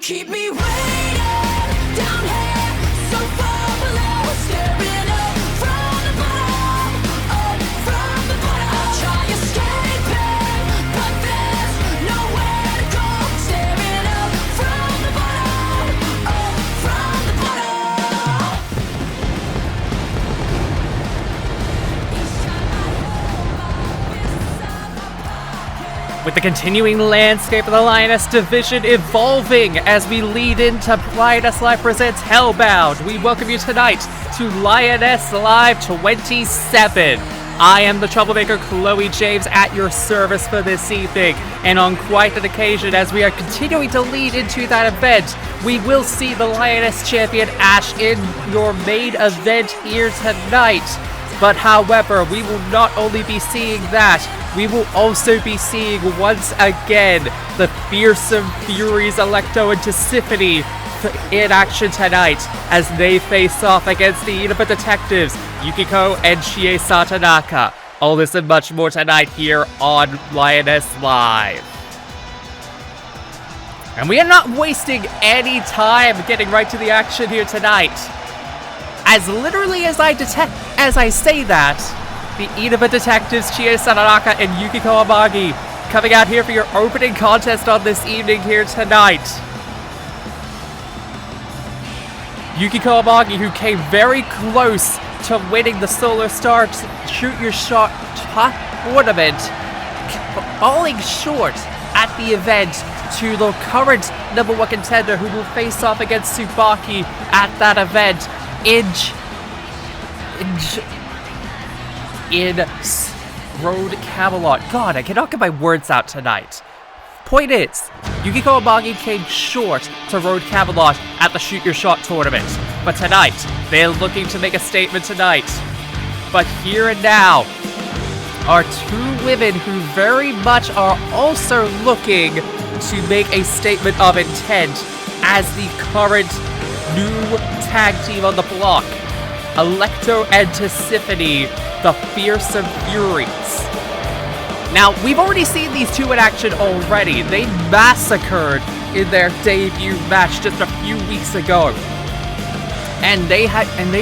keep me waiting down here, so far below, staring up from the bottom, up from the bottom. I'll try escaping, but there's nowhere to go. Staring up from the bottom, up from the bottom. Each time I hold my fists inside my pocket. With the continuing landscape of the Lioness division evolving as we lead into Lioness Live Presents Hellbound, we welcome you tonight to Lioness Live 27. I am the troublemaker Chloe James at your service for this evening, and on quite an occasion as we are continuing to lead into that event, we will see the Lioness Champion Ashe in your main event here tonight. But however, we will not only be seeing that, we will also be seeing once again the fearsome Furies Alecto and Tisiphone in action tonight as they face off against the Inaba Detectives, Yukiko and Chie Satanaka. All this and much more tonight here on Lioness Live. And we are not wasting any time getting right to the action here tonight. As literally as I say that, the Inaba Detectives, Chie Satanaka and Yukiko Amagi coming out here for your opening contest on this evening here tonight. Yukiko Amagi, who came very close to winning the Solar Star Shoot Your Shot tournament, falling short at the event to the current #1 contender who will face off against Tsubaki at that event in Road Camelot. God, I cannot get my words out tonight. Point is, Yukiko Amagi came short to Road Camelot at the Shoot Your Shot tournament. But tonight, they're looking to make a statement tonight. But here and now are two women who very much are also looking to make a statement of intent as the current new tag team on the block. Alecto and Tisiphone, the fearsome Furies. Now, we've already seen these two in action already. They massacred in their debut match just a few weeks ago. And they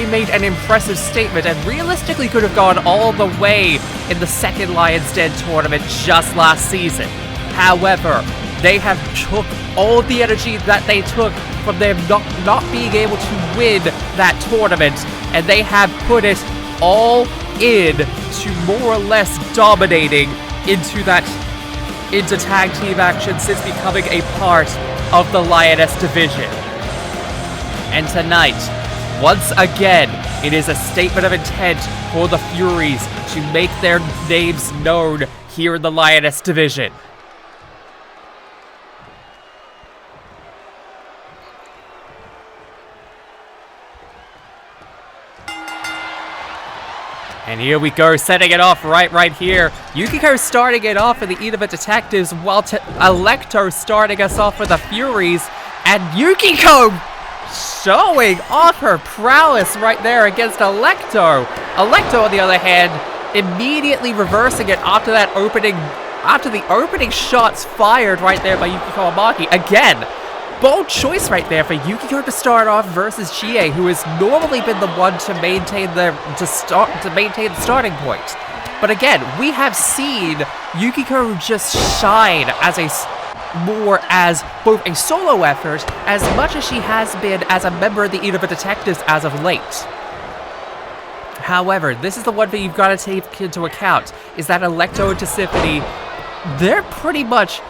made an impressive statement and realistically could have gone all the way in the second Lion's Den tournament just last season. However, they have took all the energy that they took from them not being able to win that tournament, and they have put it all in to more or less dominating into tag team action since becoming a part of the Lioness division. And tonight, once again, it is a statement of intent for the Furies to make their names known here in the Lioness division. And here we go, setting it off right here. Yukiko starting it off for the Inaba Detectives, while Alecto starting us off for the Furies. And Yukiko showing off her prowess right there against Alecto. Alecto, on the other hand, immediately reversing it after the opening shots fired right there by Yukiko Amagi. Again, bold choice right there for Yukiko to start off versus Chie, who has normally been the one to maintain the starting point. But again, we have seen Yukiko just shine as both a solo effort as much as she has been as a member of the Inaba Detectives as of late. However, this is the one thing you've got to take into account, is that Alecto and Tisiphone, they're pretty much...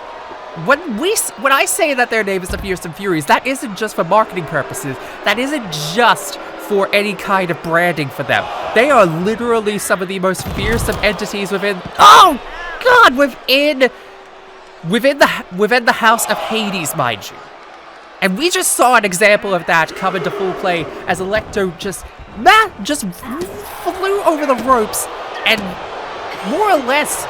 When I say that their name is the Fearsome Furies, that isn't just for marketing purposes. That isn't just for any kind of branding for them. They are literally some of the most fearsome entities within... Oh, God! Within the House of Hades, mind you. And we just saw an example of that come into full play as Alecto just flew over the ropes and more or less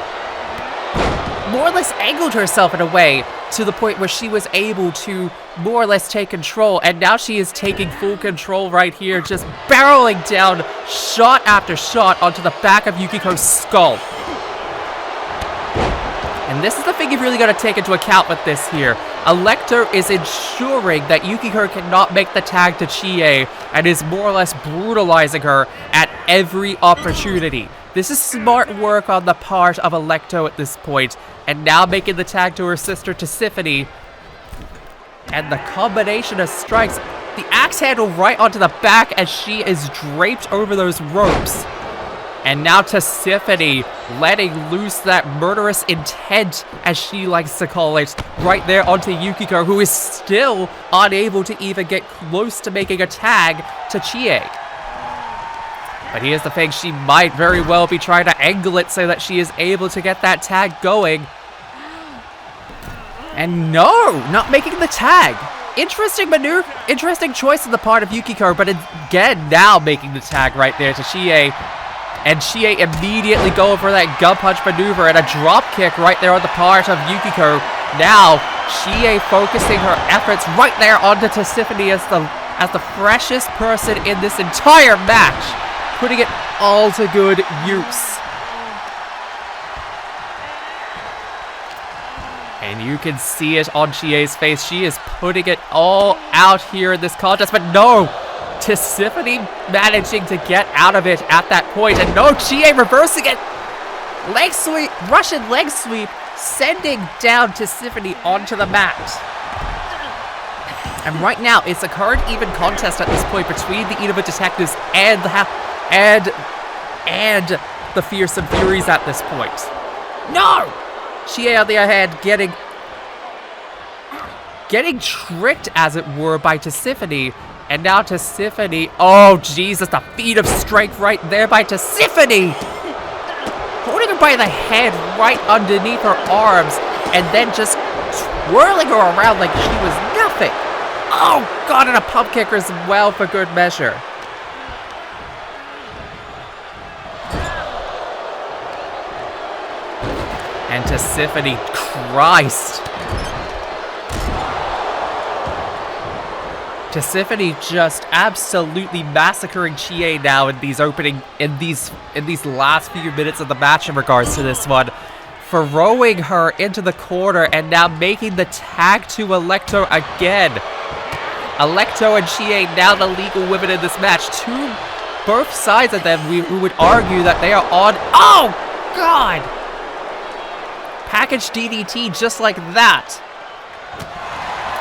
angled herself in a way to the point where she was able to more or less take control, and now she is taking full control right here, just barreling down shot after shot onto the back of Yukiko's skull. And And this is the thing you've really got to take into account with this here. Alecto is ensuring that Yukiko cannot make the tag to Chie and is more or less brutalizing her at every opportunity. This is smart work on the part of Alecto at this point, and now making the tag to her sister Tisiphone. And the combination of strikes, the axe handle right onto the back as she is draped over those ropes. And now Tisiphone letting loose that murderous intent, as she likes to call it, right there onto Yukiko, who is still unable to even get close to making a tag to Chie. But here's the thing, she might very well be trying to angle it so that she is able to get that tag going. And no, not making the tag. Interesting maneuver, interesting choice on the part of Yukiko, but again, now making the tag right there to Chie. And Chie immediately going for that gut punch maneuver and a drop kick right there on the part of Yukiko. Now, Chie focusing her efforts right there onto Tisiphone as the freshest person in this entire match, putting it all to good use. And you can see it on Chie's face. She is putting it all out here in this contest, but no! Tisiphone managing to get out of it at that point, and no, Chie reversing it! Leg sweep, Russian leg sweep, sending down Tisiphone onto the mat. And right now, it's a current even contest at this point between the Inaba Detectives and the fearsome Furies at this point. No! Chie, on the other hand, getting tricked, as it were, by Tisiphone. And now Tisiphone, oh Jesus, the feat of strength right there by Tisiphone! Holding her by the head right underneath her arms, and then just twirling her around like she was nothing. Oh God, and a pump kicker as well for good measure. And Tisiphone, Christ. Tisiphone just absolutely massacring Chie now in these last few minutes of the match in regards to this one. Throwing her into the corner and now making the tag to Alecto again. Alecto and Chie now the legal women in this match. Both sides of them, we would argue that they are on. Oh God! Package DDT just like that.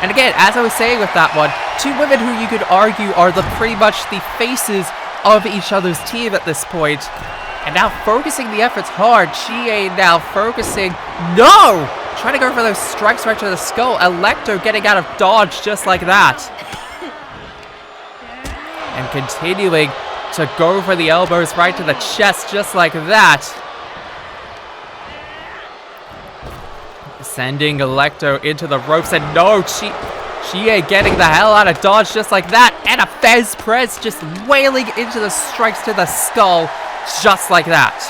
And again, as I was saying with that one, two women who you could argue are pretty much the faces of each other's team at this point. And now focusing the efforts hard. Chie now focusing. No! Trying to go for those strikes right to the skull. Alecto getting out of dodge just like that. And continuing to go for the elbows right to the chest just like that. Sending Alecto into the ropes, and no, Chie getting the hell out of dodge just like that, and a Fez press just wailing into the strikes to the skull just like that.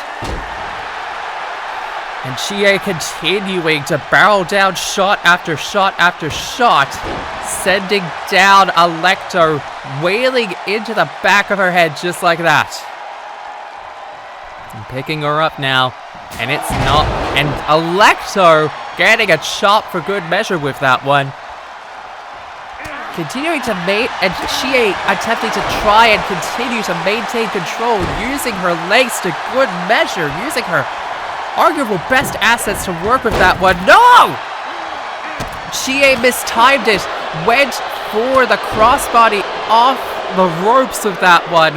And Chie continuing to barrel down shot after shot after shot, sending down Alecto, wailing into the back of her head just like that. And picking her up now, and it's not, and Alecto getting a chop for good measure with that one. Continuing to mate, and Chie attempting to try and continue to maintain control, using her legs to good measure, using her arguable best assets to work with that one. No! Chie mistimed it, went for the crossbody off the ropes with that one,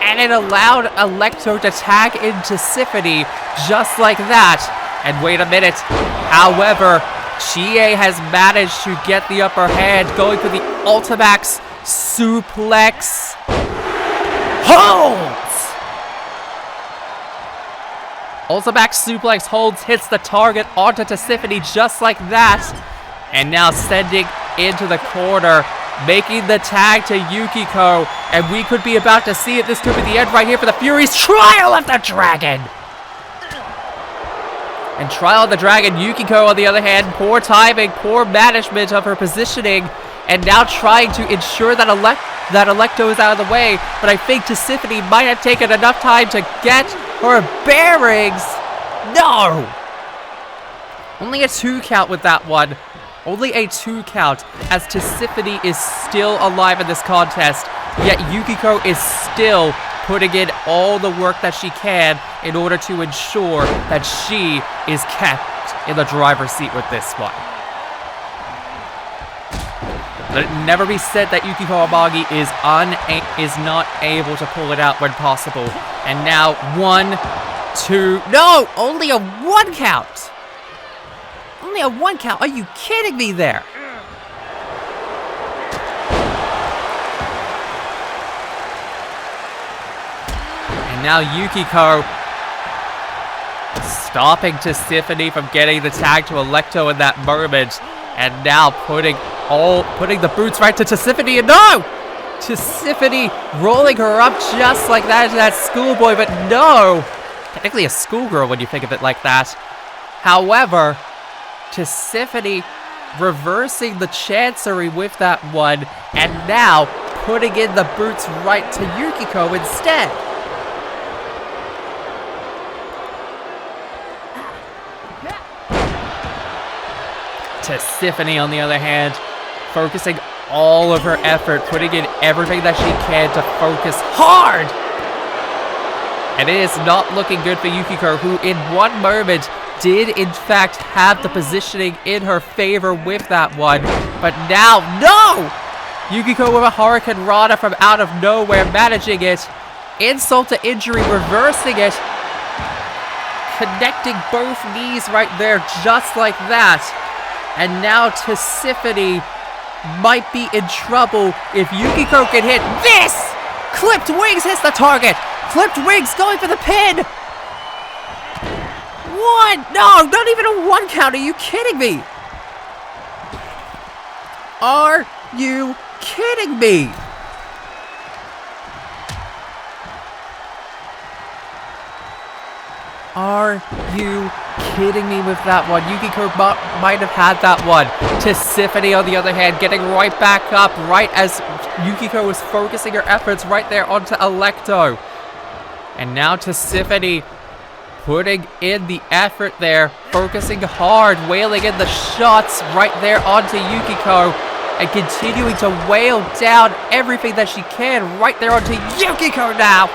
and it allowed Alecto to tag into Tisiphone just like that. And wait a minute, however, Chie has managed to get the upper hand, going for the Ultimax suplex. Holds! Ultimax suplex holds, hits the target onto Tisiphone just like that. And now sending into the corner, making the tag to Yukiko. And we could be about to see it. This could be the end right here for the Furies. Trial of the Dragon! And Trial of the Dragon, Yukiko on the other hand, poor timing, poor management of her positioning, and now trying to ensure that Alecto is out of the way, but I think Tisiphone might have taken enough time to get her bearings. No! Only a 2 count with that one. Only a 2 count as Tisiphone is still alive in this contest. Yet Yukiko is still putting in all the work that she can in order to ensure that she is kept in the driver's seat with this one. Let it never be said that Yukiko Amagi is not able to pull it out when possible. And now 1, 2, no! Only a 1 count! Only a 1 count? Are you kidding me there? And now Yukiko stopping Tisiphone from getting the tag to Alecto in that moment. And now putting the boots right to Tisiphone, and no! Tisiphone rolling her up just like that into that schoolboy, but no! Technically a schoolgirl when you think of it like that. However, Tisiphone reversing the chancery with that one, and now putting in the boots right to Yukiko instead. Tisiphone, on the other hand, focusing all of her effort, putting in everything that she can to focus hard. And it is not looking good for Yukiko, who in one moment did in fact have the positioning in her favor with that one. But now, no! Yukiko with a Hurricane Rana from out of nowhere, managing it. Insult to injury, reversing it. Connecting both knees right there, just like that. And now Tisiphone might be in trouble if Yukiko can hit this! Clipped wings hits the target! Clipped wings going for the pin! One! No, not even a 1 count, are you kidding me? Are you kidding me? Are you kidding me with that one? Yukiko might have had that one. Tisiphone, on the other hand, getting right back up right as Yukiko was focusing her efforts right there onto Alecto. And now Tisiphone putting in the effort there, focusing hard, wailing in the shots right there onto Yukiko, and continuing to wail down everything that she can right there onto Yukiko now.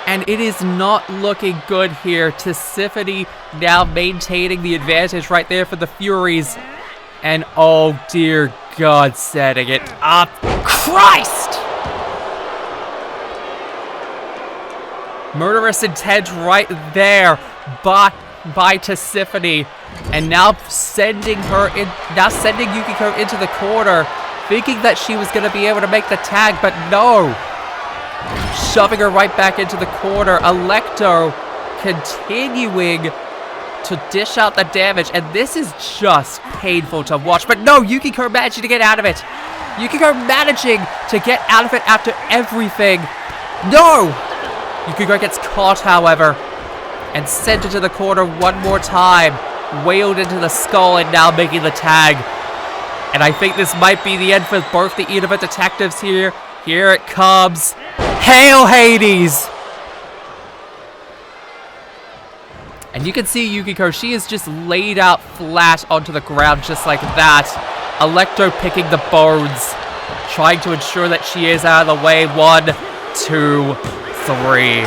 And it is not looking good here. Tisiphone now maintaining the advantage right there for the Furies. And oh dear God, setting it up. Christ! Murderous intent right there by Tisiphone. And now sending Yukiko into the corner, thinking that she was going to be able to make the tag, but no. Shoving her right back into the corner. Alecto continuing to dish out the damage, and this is just painful to watch. But no, Yukiko managing to get out of it. Yukiko managing to get out of it after everything. No! Yukiko gets caught, however, and sent into the corner one more time. Wailed into the skull and now making the tag. And I think this might be the end for both the Inaba Detectives here. Here it comes. Hail Hades! And you can see Yukiko, she is just laid out flat onto the ground just like that. Alecto picking the bones, trying to ensure that she is out of the way. 1, 2, 3.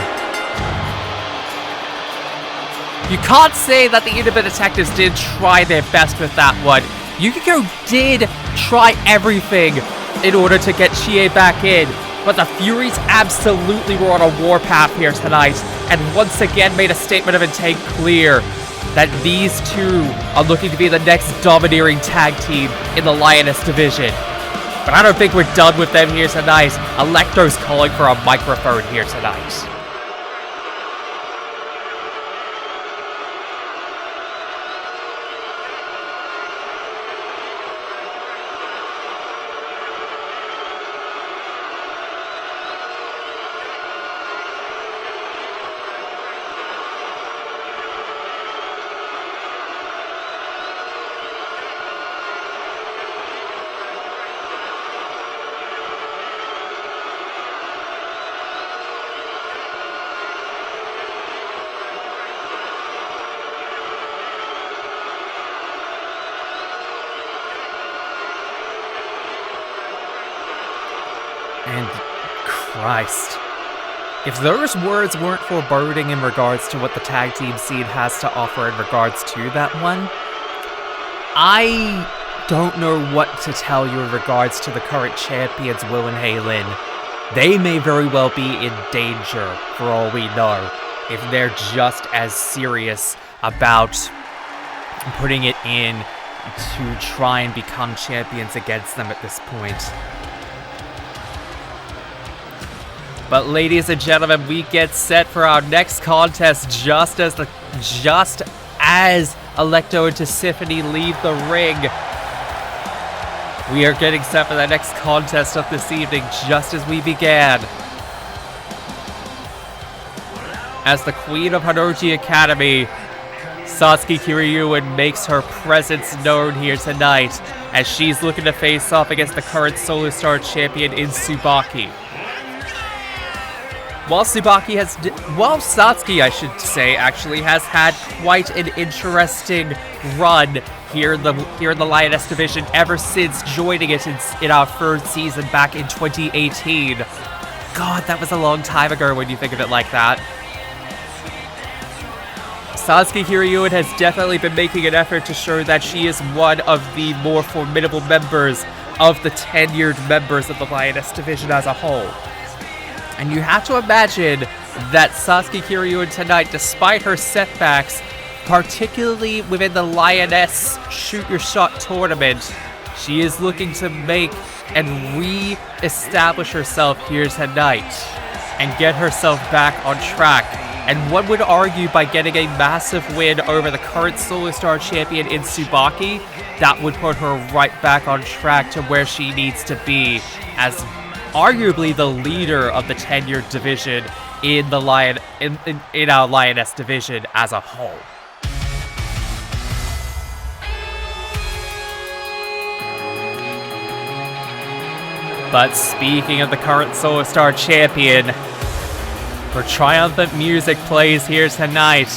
You can't say that the Inaba Detectives did try their best with that one. Yukiko did try everything in order to get Chie back in. But the Furies absolutely were on a warpath here tonight, and once again made a statement of intent clear that these two are looking to be the next domineering tag team in the Lioness division. But I don't think we're done with them here tonight. Alecto's calling for a microphone here tonight. And Christ. If those words weren't foreboding in regards to what the tag team scene has to offer in regards to that one, I don't know what to tell you in regards to the current champions, Will and Haylin. They may very well be in danger, for all we know, if they're just as serious about putting it in to try and become champions against them at this point. But ladies and gentlemen, we get set for our next contest just as Alecto and Tisiphone leave the ring. We are getting set for the next contest of this evening just as we began. As the Queen of Hanoji Academy, Satsuki Kiryuin makes her presence known here tonight as she's looking to face off against the current Solo Star champion in Tsubaki. While Satsuki, I should say, actually has had quite an interesting run here in the Lioness division ever since joining it in our third season back in 2018. God, that was a long time ago when you think of it like that. Satsuki Kiryuin has definitely been making an effort to show that she is one of the more formidable members of the tenured members of the Lioness division as a whole. And you have to imagine that Satsuki Kiryuin tonight, despite her setbacks, particularly within the Lioness Shoot Your Shot tournament, she is looking to make and re-establish herself here tonight and get herself back on track. And one would argue by getting a massive win over the current Solo Star champion in Tsubaki, that would put her right back on track to where she needs to be as arguably the leader of the tenured division in the in our Lioness division as a whole. But speaking of the current Solo Star champion, her triumphant music plays here tonight.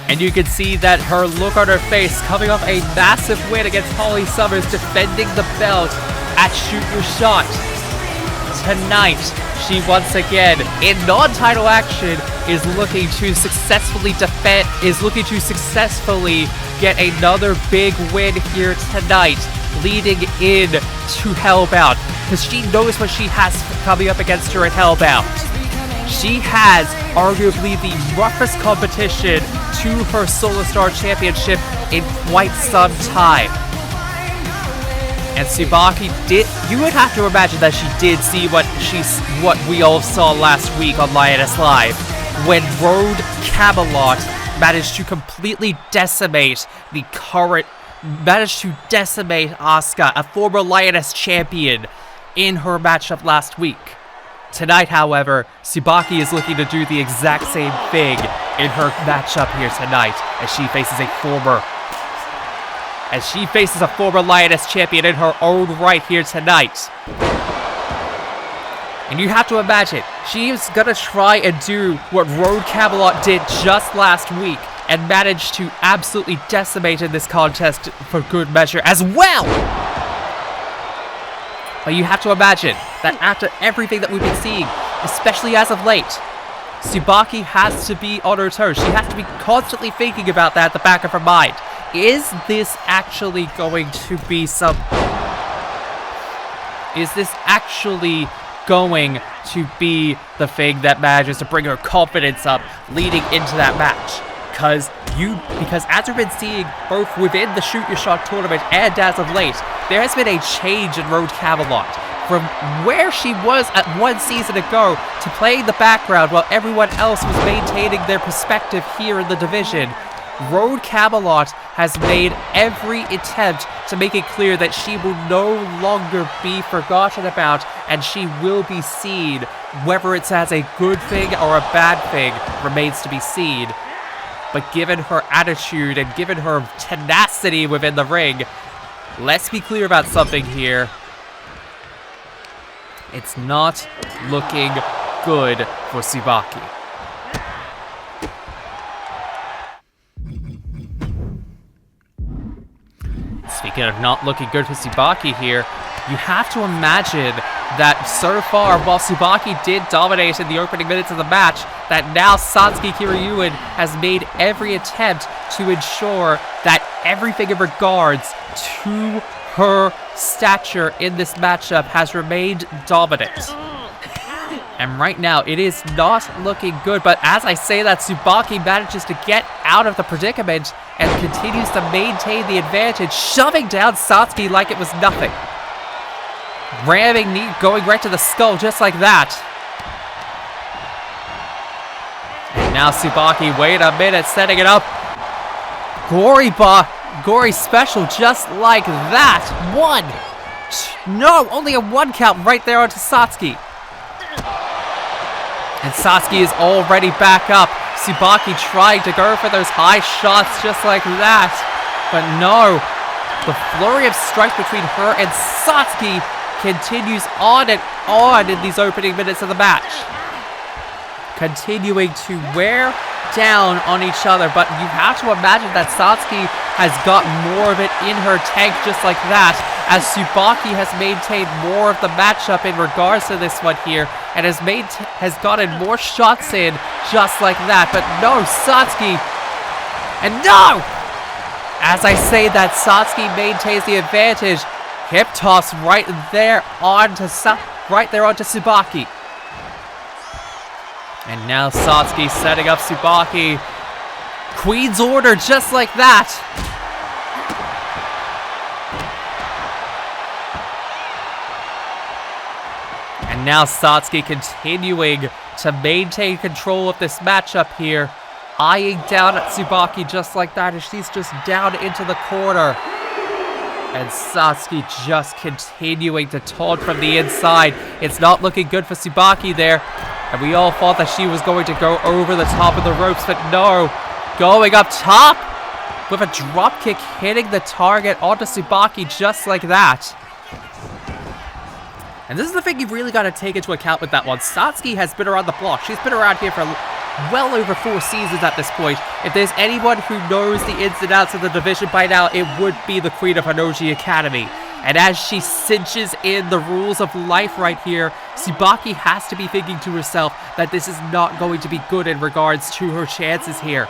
And you can see that her look on her face coming off a massive win against Holly Summers, defending the belt at Shoot Your Shot. Tonight, she once again, in non-title action, is looking to successfully get another big win here tonight, leading in to Hellbound, because she knows what she has coming up against her at Hellbound. She has arguably the roughest competition to her Solo Star Championship in quite some time. And Tsubaki you would have to imagine that she did see what we all saw last week on Lioness Live, when Road Camelot managed to completely decimate Asuka, a former Lioness champion, in her matchup last week. Tonight, however, Tsubaki is looking to do the exact same thing in her matchup here tonight, as she faces a former Lioness champion in her own right here tonight. And you have to imagine, she is gonna try and do what Road Camelot did just last week and managed to absolutely decimate in this contest for good measure as well! But you have to imagine that after everything that we've been seeing, especially as of late, Tsubaki has to be on her toes. She has to be constantly thinking about that at the back of her mind. Is this actually going to be Is this actually going to be the thing that manages to bring her confidence up leading into that match? Because as we've been seeing both within the Shoot Your Shot tournament and as of late, there has been a change in Road Camelot from where she was at one season ago to playing the background while everyone else was maintaining their perspective here in the division. Road Camelot has made every attempt to make it clear that she will no longer be forgotten about, and she will be seen. Whether it's as a good thing or a bad thing remains to be seen. But given her attitude and given her tenacity within the ring, let's be clear about something here. It's not looking good for Tsubaki. Speaking of not looking good for Tsubaki here, You have to imagine that so far, while Tsubaki did dominate in the opening minutes of the match, that now Satsuki Kiryuin has made every attempt to ensure that everything in regards to her stature in this matchup has remained dominant. And right now, it is not looking good, but as I say that, Tsubaki manages to get out of the predicament and continues to maintain the advantage, shoving down Satsuki like it was nothing. Ramming knee going right to the skull just like that. And now Tsubaki, wait a minute, setting it up. Gory special just like that. One. No, only a 1 count right there onto Satsuki. And Satsuki is already back up. Tsubaki trying to go for those high shots just like that. But no. The flurry of strikes between her and Satsuki continues on and on in these opening minutes of the match. Continuing to wear down on each other, but you have to imagine that Satsuki has got more of it in her tank just like that, as Tsubaki has maintained more of the matchup in regards to this one here, and has gotten more shots in just like that. But no, Satsuki, and no! As I say that, Satsuki maintains the advantage. Hip toss right there onto Tsubaki. And now Satsuki setting up Tsubaki. Queen's order just like that. And now Satsuki continuing to maintain control of this matchup here. Eyeing down at Tsubaki just like that as she's just down into the corner. And Satsuki just continuing to taunt from the inside. It's not looking good for Tsubaki there. And we all thought that she was going to go over the top of the ropes, but no. Going up top with a drop kick hitting the target onto Tsubaki just like that. And this is the thing you've really got to take into account with that one. Satsuki has been around the block. She's been around here for well over 4 seasons at this point. If there's anyone who knows the ins and outs of the division by now, it would be the Queen of Hanoji Academy. And as she cinches in the rules of life right here, Tsubaki has to be thinking to herself that this is not going to be good in regards to her chances here.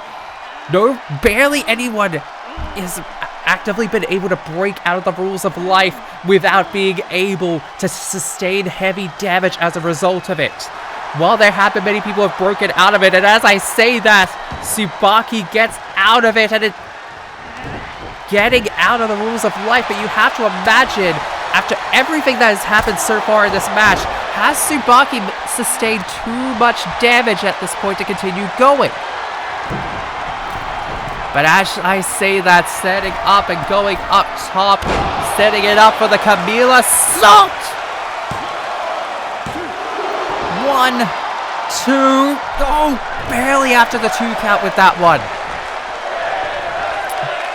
No, barely anyone has actively been able to break out of the rules of life without being able to sustain heavy damage as a result of it. While there have been many people who have broken out of it, and as I say that, Tsubaki gets out of it, and it getting out of the rules of life. But you have to imagine, after everything that has happened so far in this match, has Tsubaki sustained too much damage at this point to continue going? But as I say that, setting up and going up top, setting it up for the Camille Assault! 1, 2, oh, barely after the 2 count with that one.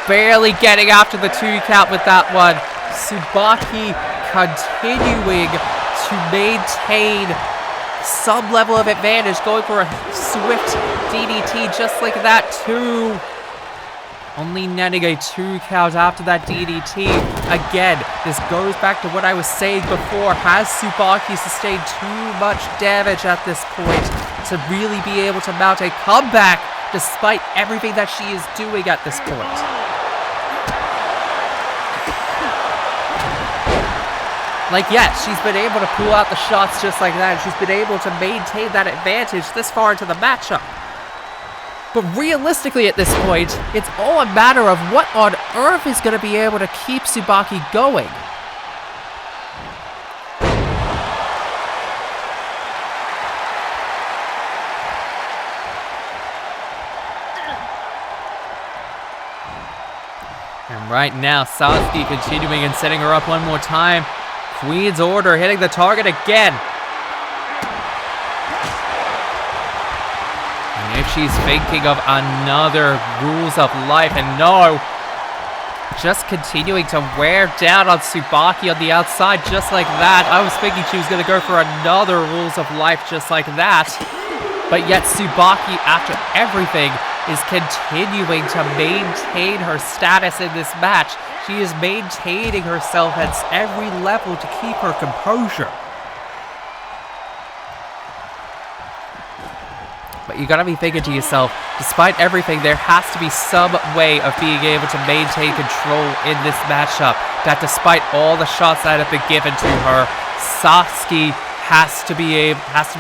Barely getting after the 2 count with that one. Tsubaki continuing to maintain some level of advantage, going for a swift DDT just like that too. Only netting a 2 count after that DDT. Again, this goes back to what I was saying before. Has Tsubaki sustained too much damage at this point to really be able to mount a comeback despite everything that she is doing at this point? Like, yes, she's been able to pull out the shots just like that, and she's been able to maintain that advantage this far into the matchup. But realistically at this point, it's all a matter of what on earth is going to be able to keep Tsubaki going. And right now, Satsuki continuing and setting her up one more time. Queen's order hitting the target again. And if she's thinking of another rules of life, and no, just continuing to wear down on Tsubaki on the outside just like that. I was thinking she was going to go for another rules of life just like that. But yet Tsubaki, after everything, is continuing to maintain her status in this match. She is maintaining herself at every level to keep her composure. But you gotta be thinking to yourself, despite everything, there has to be some way of being able to maintain control in this matchup. That despite all the shots that have been given to her, Satsuki has to be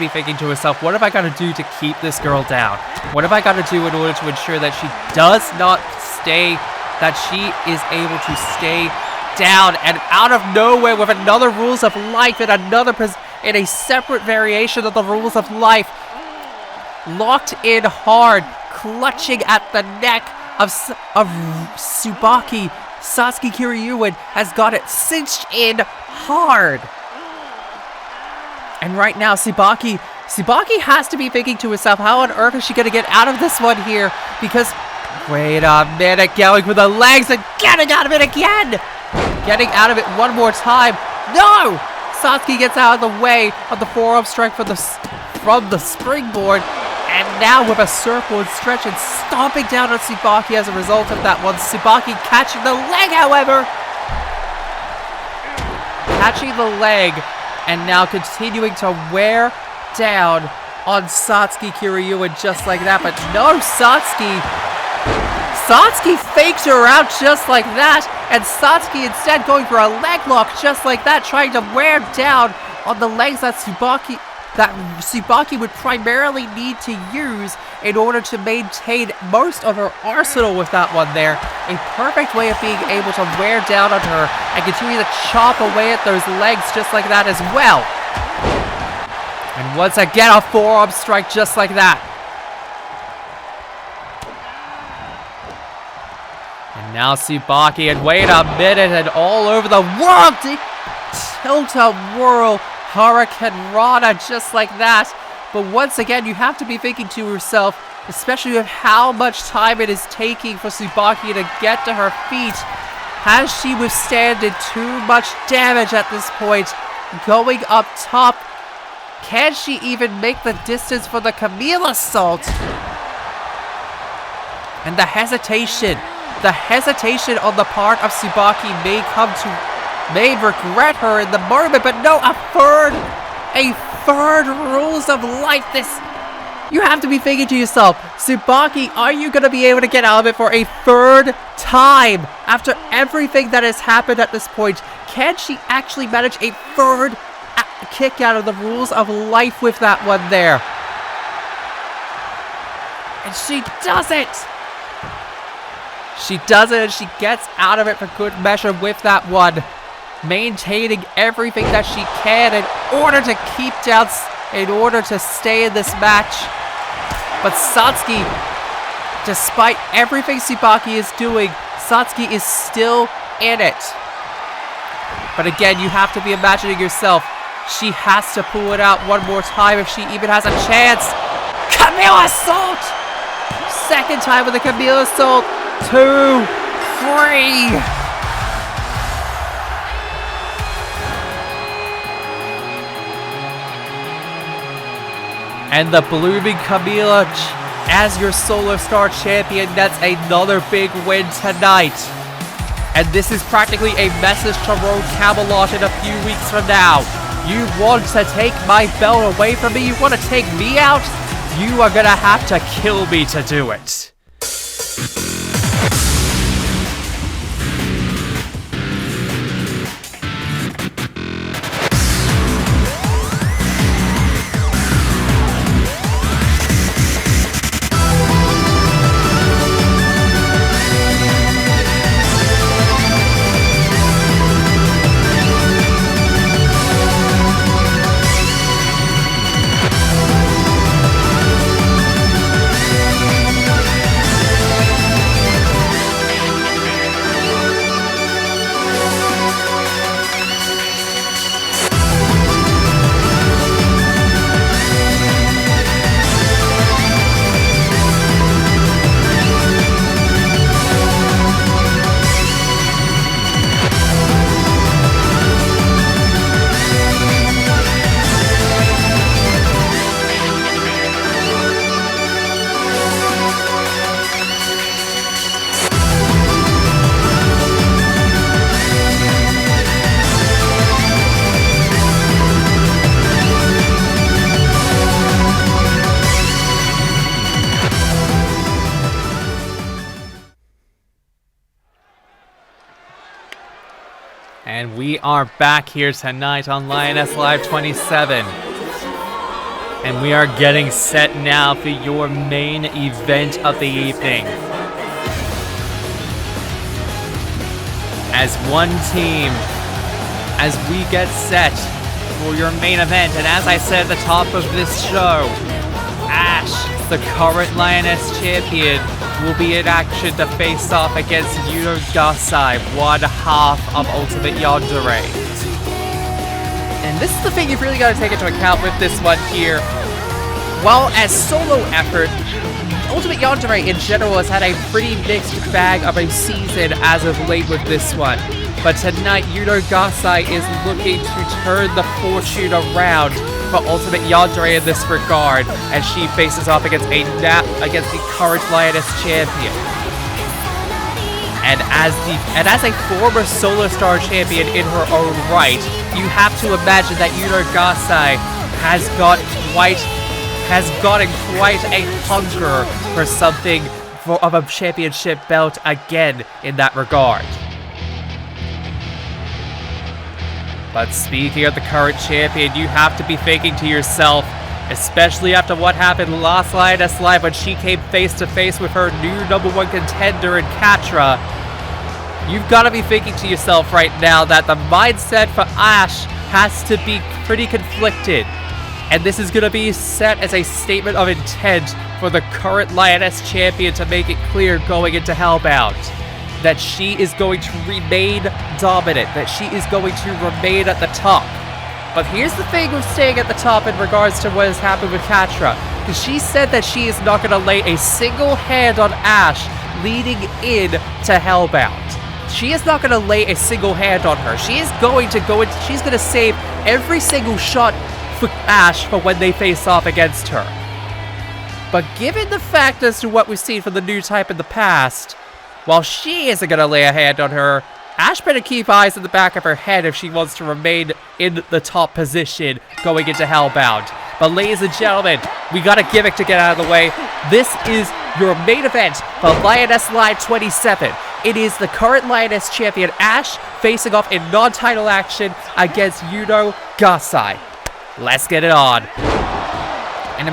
thinking to herself, what have I got to do to keep this girl down? What have I got to do in order to ensure that she does not stay, that she is able to stay down? And out of nowhere, with another Rules of Life in in a separate variation of the Rules of Life, locked in hard, clutching at the neck of Tsubaki, Satsuki Kiryuin has got it cinched in hard. And right now, Tsubaki has to be thinking to herself, how on earth is she going to get out of this one here? Because, wait a minute, going for the legs and getting out of it again! Getting out of it one more time. No! Satsuki gets out of the way of the forearm strike from the springboard. And now with a circle and stretch and stomping down on Tsubaki as a result of that one. Tsubaki catching the leg, however. Catching the leg and now continuing to wear down on Satsuki Kiryuin just like that. But no, Satsuki faked her out just like that. And Satsuki instead going for a leg lock just like that, trying to wear down on the legs that Tsubaki would primarily need to use in order to maintain most of her arsenal with that one there. A perfect way of being able to wear down on her and continue to chop away at those legs just like that as well. And once again, a forearm strike just like that. And now Tsubaki, and wait a minute, and all over the world, tilt-a-whirl Hurricane Rana just like that. But once again, you have to be thinking to yourself, especially with how much time it is taking for Tsubaki to get to her feet, has she withstanded too much damage at this point? Going up top, can she even make the distance for the Camille assault? And the hesitation on the part of Tsubaki may regret her in the moment, but no, a third Rules of Life. You have to be thinking to yourself, Tsubaki, are you going to be able to get out of it for a third time? After everything that has happened at this point, can she actually manage a third kick out of the Rules of Life with that one there? And she does it! She does it, and she gets out of it for good measure with that one. Maintaining everything that she can in order to keep down, in order to stay in this match. But Satsuki, despite everything Tsubaki is doing, Satsuki is still in it. But again, you have to be imagining yourself, she has to pull it out one more time if she even has a chance. Camille assault! Second time with the Camille assault. 2, 3. And the Blooming Camila as your Solo Star Champion, that's another big win tonight. And this is practically a message to Road Camelot in a few weeks from now. You want to take my belt away from me? You want to take me out? You are gonna have to kill me to do it. And we are back here tonight on Lioness Live 27. And we are getting set now for your main event of the evening. As one team, as we get set for your main event, and as I said at the top of this show, Ashe, the current Lioness Champion, will be in action to face off against Yuno Gasai, one half of Ultimate Yandere. And this is the thing you've really got to take into account with this one here. While as solo effort, Ultimate Yandere in general has had a pretty mixed bag of a season as of late with this one. But tonight, Yuno Gasai is looking to turn the fortune around for Ultimate Yandere in this regard, as she faces off against the current Lioness Champion. And as a former Solo Star champion in her own right, you have to imagine that Yuno Gasai has gotten quite a hunger for something of a championship belt again in that regard. But speaking of the current champion, you have to be thinking to yourself, especially after what happened last Lioness Live when she came face to face with her new #1 contender in Catra, you've got to be thinking to yourself right now that the mindset for Ashe has to be pretty conflicted. And this is going to be set as a statement of intent for the current Lioness Champion to make it clear going into Hellbound that she is going to remain dominant, that she is going to remain at the top. But here's the thing with staying at the top in regards to what has happened with Catra, because she said that she is not going to lay a single hand on Ashe leading in to Hellbound. She is not going to lay a single hand on her. She is going to she's going to save every single shot for Ashe for when they face off against her. But given the fact as to what we've seen from the new type in the past, while she isn't going to lay a hand on her, Ashe better keep eyes in the back of her head if she wants to remain in the top position going into Hellbound. But ladies and gentlemen, we got a gimmick to get out of the way. This is your main event for Lioness Live 27. It is the current Lioness Champion Ashe facing off in non-title action against Yuno Gasai. Let's get it on. And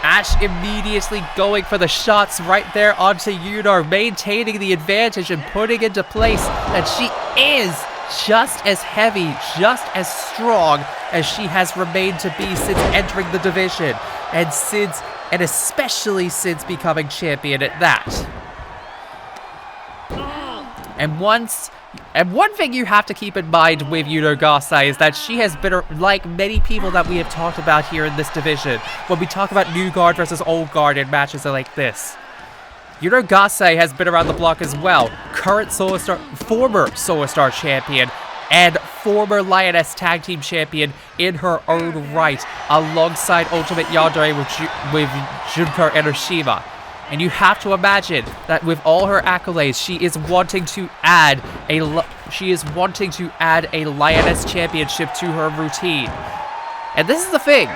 Ashe immediately going for the shots right there onto Yuno, maintaining the advantage and putting into place that she is just as heavy, just as strong as she has remained to be since entering the division, and especially since becoming champion at that. And one thing you have to keep in mind with Yuno Gasai is that she has been, like many people that we have talked about here in this division, when we talk about new guard versus old guard in matches like this. Yuno Gasai has been around the block as well. Former Solo Star champion and former Lioness Tag Team champion in her own right, alongside Ultimate Yandere with Junko Enoshima. And you have to imagine that with all her accolades, she is wanting to add a Lioness Championship to her routine. And this is the thing.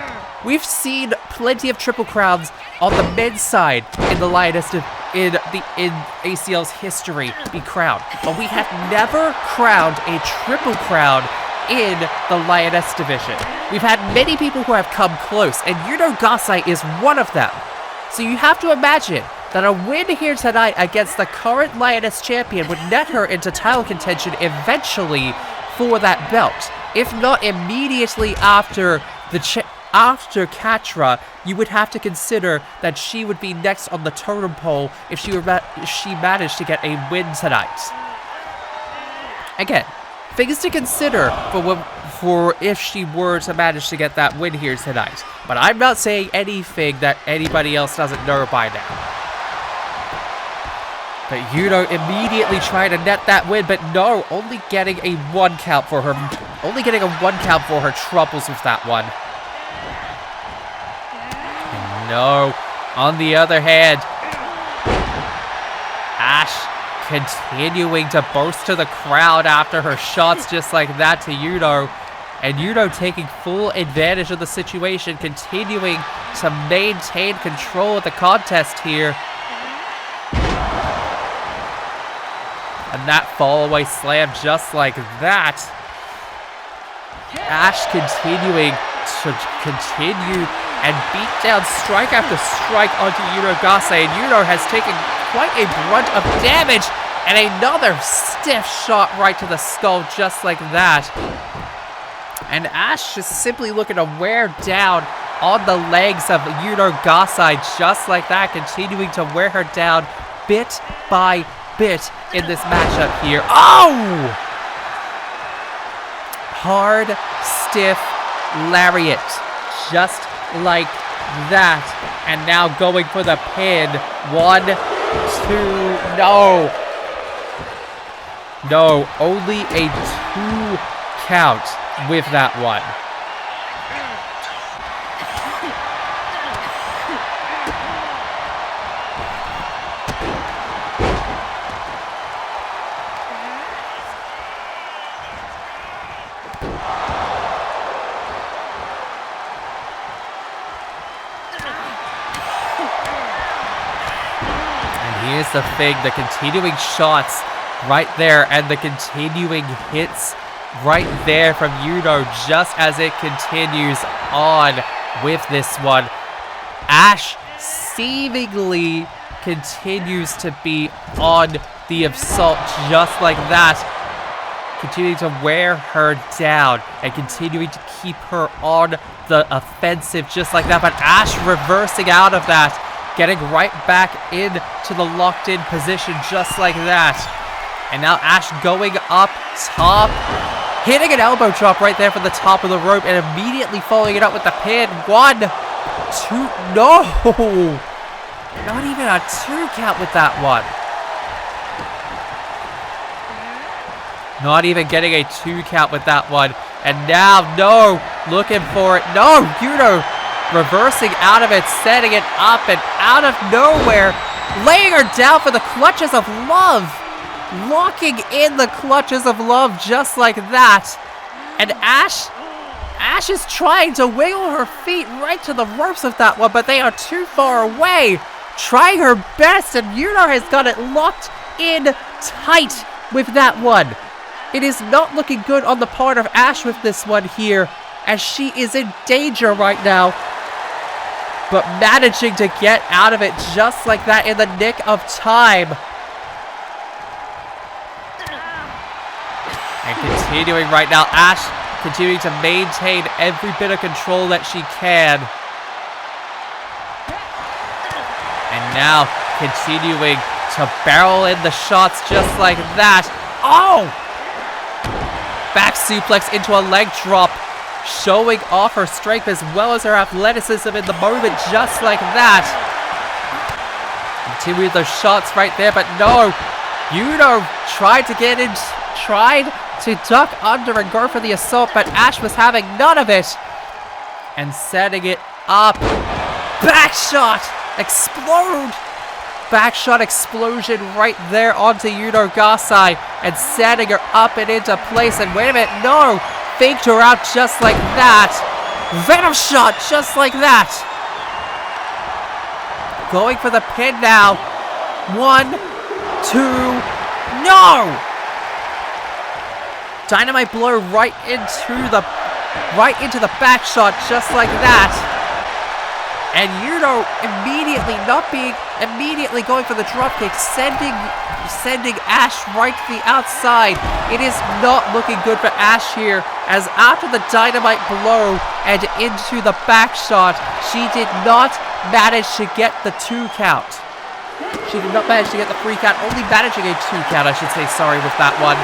We've seen plenty of Triple Crowns on the men's side in the Lioness in ACL's history be crowned, but we have never crowned a Triple Crown in the Lioness division. We've had many people who have come close, and Yuno Gasai is one of them. So you have to imagine that a win here tonight against the current Lioness Champion would net her into title contention eventually for that belt. If not immediately after Catra, you would have to consider that she would be next on the totem pole if she managed to get a win tonight. Again, things to consider for if she were to manage to get that win here tonight. But I'm not saying anything that anybody else doesn't know by now. But Yuno immediately trying to net that win, but no, only getting a 1 count for her. Only getting a 1 count for her troubles with that one. And no, on the other hand, Ashe continuing to boast to the crowd after her shots just like that to Yuno. And Yuno taking full advantage of the situation, continuing to maintain control of the contest here. And that fall away slam just like that. Ashe continuing to continue and beat down strike after strike onto Yuno Gasai. And Yuno has taken quite a brunt of damage. And another stiff shot right to the skull just like that. And Ashe just simply looking to wear down on the legs of Yuno Gasai just like that. Continuing to wear her down bit by bit in this matchup here. Oh! Hard, stiff lariat. Just like that. And now going for the pin. 1, 2, no. No, only a 2 count with that one. And here's the thing, the continuing shots right there, and the continuing hits right there from Yuno just as it continues on with this one. Ashe seemingly continues to be on the assault just like that, continuing to wear her down and continuing to keep her on the offensive just like that, but Ashe reversing out of that, getting right back into the locked in position just like that. And now Ashe going up top, hitting an elbow drop right there from the top of the rope and immediately following it up with the pin. 1, 2, no! Not even a 2 count with that one. Not even getting a 2 count with that one. And now, no, looking for it. No, Yuno reversing out of it, setting it up, and out of nowhere, laying her down for the clutches of love. Locking in the clutches of love just like that. And Ashe is trying to wiggle her feet right to the ropes of that one, but they are too far away. Trying her best, and Yuno has got it locked in tight with that one. It is not looking good on the part of Ashe with this one here, as she is in danger right now. But managing to get out of it just like that in the nick of time. And continuing right now, Ashe continuing to maintain every bit of control that she can. And now continuing to barrel in the shots just like that. Oh! Back suplex into a leg drop, showing off her strength as well as her athleticism in the moment just like that. Continue those shots right there, but no. Yuno tried to get in, tried to duck under and go for the assault, but Ashe was having none of it. And setting it up. Back shot! Explode! Back shot explosion right there onto Yuno Gasai and setting her up and into place. And wait a minute, no! Faked her out just like that. Venom shot just like that. Going for the pin now. 1, 2, no! Dynamite blow right into the back shot just like that. And Yuno immediately going for the dropkick, sending Ashe right to the outside. It is not looking good for Ashe here, as after the dynamite blow and into the back shot, she did not manage to get the 2 count. She did not manage to get the 3 count, only managing a 2 count, I should say, sorry, with that one.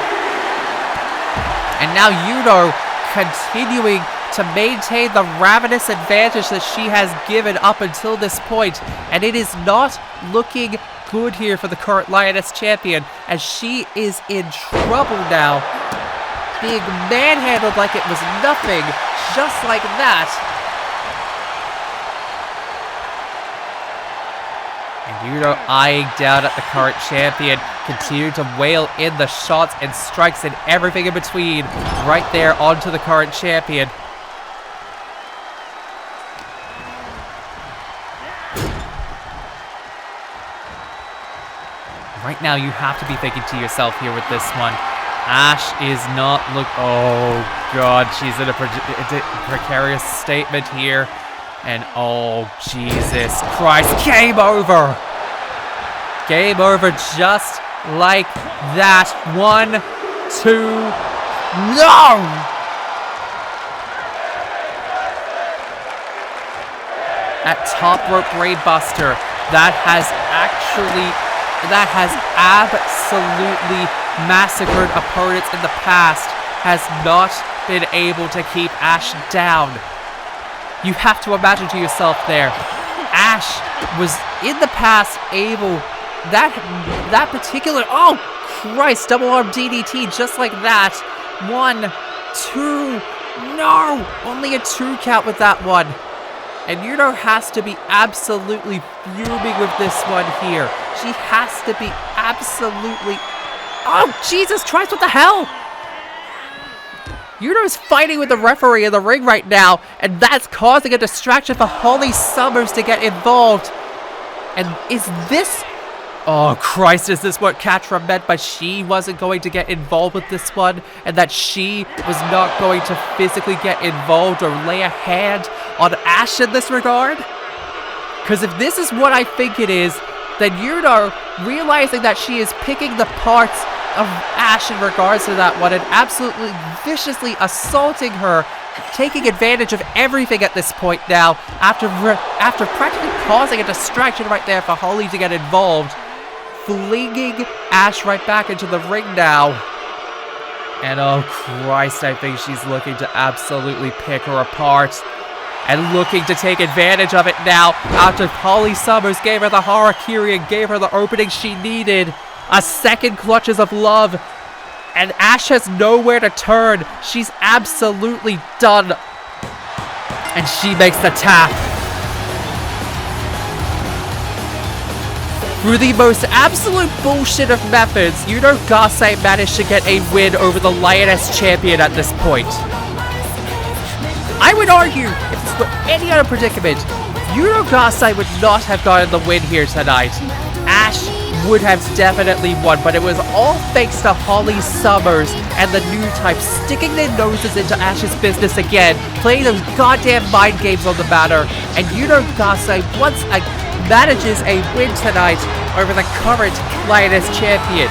And now Yuno continuing to maintain the ravenous advantage that she has given up until this point. And it is not looking good here for the current Lioness Champion, as she is in trouble now. Being manhandled like it was nothing, just like that. And Yuno eyeing down at the current champion, continuing to wail in the shots and strikes and everything in between, right there onto the current champion. Right now, you have to be thinking to yourself here with this one. Ashe is not oh god, she's in a precarious statement here. And oh, Jesus Christ, game over! Game over just like that. 1, 2, no! That top rope brainbuster, that has absolutely massacred opponents in the past, has not been able to keep Ashe down. You have to imagine to yourself there, Ashe was in the past able, that particular, oh Christ, double arm DDT just like that. 1, 2, no, only a 2 count with that one. And Yuno has to be absolutely fuming with this one here. She has to be absolutely, oh Jesus Christ, what the hell? Yuno's fighting with the referee in the ring right now, and that's causing a distraction for Holly Summers to get involved. And is this... oh Christ, is this what Catra meant by she wasn't going to get involved with this one? And that she was not going to physically get involved or lay a hand on Ashe in this regard? Because if this is what I think it is, then Yuno, realizing that she is picking the parts of Ashe in regards to that one and absolutely viciously assaulting her, taking advantage of everything at this point now, after practically causing a distraction right there for Holly to get involved, flinging Ashe right back into the ring now. And oh Christ, I think she's looking to absolutely pick her apart. And looking to take advantage of it now, after Holly Summers gave her the Harakiri and gave her the opening she needed. A second clutches of love, and Ashe has nowhere to turn. She's absolutely done. And she makes the tap. Through the most absolute bullshit of methods, Yuno Gasai managed to get a win over the Lioness Champion at this point. I would argue, if this were any other predicament, Yuno Gasai would not have gotten the win here tonight. Ashe would have definitely won, but it was all thanks to Holly Summers and the new type sticking their noses into Ashe's business again, playing those goddamn mind games on the matter, and Yuno Gasai once again manages a win tonight over the current Lioness Champion.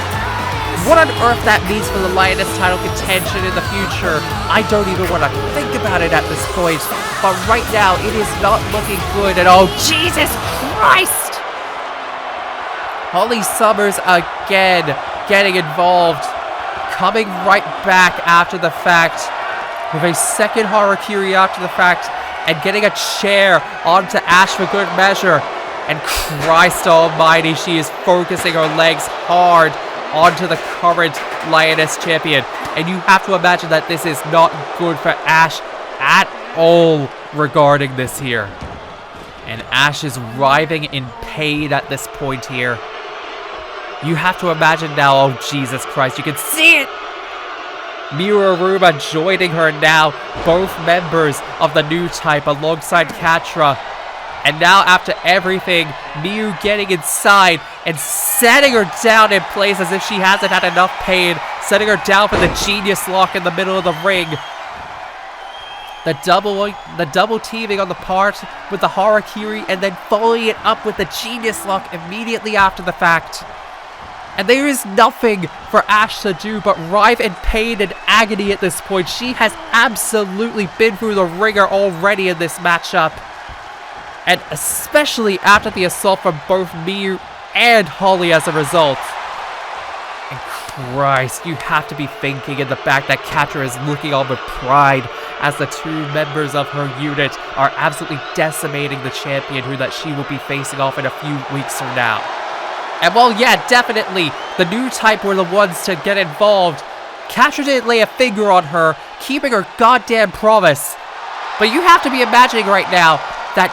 What on earth that means for the Lioness title contention in the future, I don't even want to think about it at this point, but right now it is not looking good at all. Jesus Christ! Holly Summers again getting involved, coming right back after the fact with a second Harakiri after the fact, and getting a chair onto Ashe for good measure. And Christ almighty, she is focusing her legs hard onto the current Lioness Champion. And you have to imagine that this is not good for Ashe at all regarding this here. And Ashe is writhing in pain at this point here. You have to imagine now, oh Jesus Christ, you can see it! Miyu Aruma joining her now, both members of the new type alongside Catra. And now after everything, Miyu getting inside and setting her down in place as if she hasn't had enough pain, setting her down for the genius lock in the middle of the ring. The double teaming on the part with the Harakiri and then following it up with the genius lock immediately after the fact. And there is nothing for Ashe to do but writhe in pain and agony at this point. She has absolutely been through the ringer already in this matchup. And especially after the assault from both Miyu and Holly as a result. And Christ, you have to be thinking in the back that Catra is looking on with pride as the two members of her unit are absolutely decimating the champion who that she will be facing off in a few weeks from now. And while, yeah, definitely, the new type were the ones to get involved, Catra didn't lay a finger on her, keeping her goddamn promise. But you have to be imagining right now that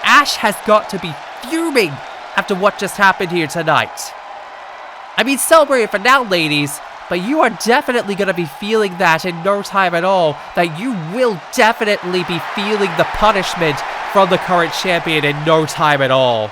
Ashe has got to be fuming after what just happened here tonight. I mean, celebrate it for now, ladies, but you are definitely going to be feeling that in no time at all, that you will definitely be feeling the punishment from the current champion in no time at all.